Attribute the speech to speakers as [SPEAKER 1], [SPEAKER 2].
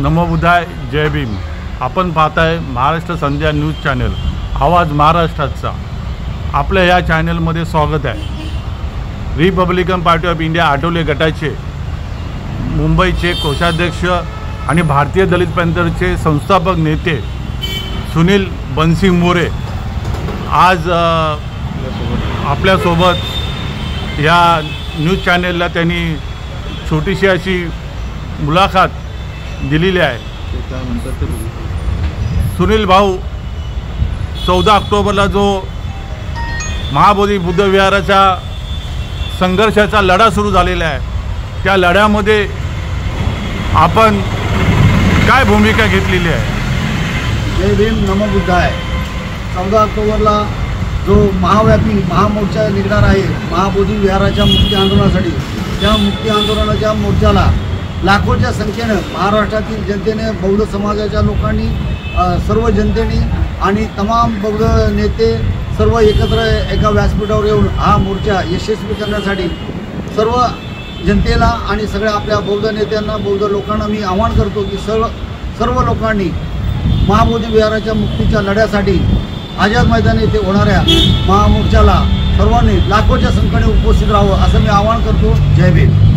[SPEAKER 1] नमो बुद्धाय, जय भीम। आपण पाहताय महाराष्ट्र संध्या news channel, आवाज महाराष्ट्राचा। आपल्या या चॅनलमध्ये स्वागत आहे। Republican party of India Athawale गटाचे मुंबईचे कोषाध्यक्ष आणि भारतीय दलित पॅंथरचे संस्थापक नेते सुनील बनसिंग मोरे आज आपल्यासोबत या न्यूज चॅनलला त्यांनी छोटीशी अशी मुलाखत दिलेली आहे। सुनील भाऊ 14 ऑक्टोबरला जो महाबोधी बुद्ध विहाराचा संघर्षाचा लढा सुरू झालेला आहे, त्या लढ्यामध्ये आपण काय भूमिका घेतलेली आहे?
[SPEAKER 2] जय भीम, नमो बुद्धाय। 14 ऑक्टोबरला जो महाव्यापी महामोर्चा निघणार आहे महाबोधी विहाराच्या मुक्ती आंदोलनासाठी, त्या मुक्ती आंदोलनाच्या मोर्चाला लाखोच्या संख्येनं महाराष्ट्रातील जनतेने, बौद्ध समाजाच्या लोकांनी, सर्व जनतेने आणि तमाम बौद्ध नेते सर्व एकत्र एका व्यासपीठावर येऊन हा मोर्चा यशस्वी करण्यासाठी सर्व जनतेला आणि सगळ्या आपल्या बौद्ध नेत्यांना, बौद्ध लोकांना मी आवाहन करतो की सर्व लोकांनी महाबोधी विहाराच्या मुक्तीच्या लढ्यासाठी आझाद मैदान येथे होणाऱ्या महामोर्चाला सर्वांनी लाखोच्या संख्येने उपस्थित राहावं असं मी आवाहन करतो। जय भीम।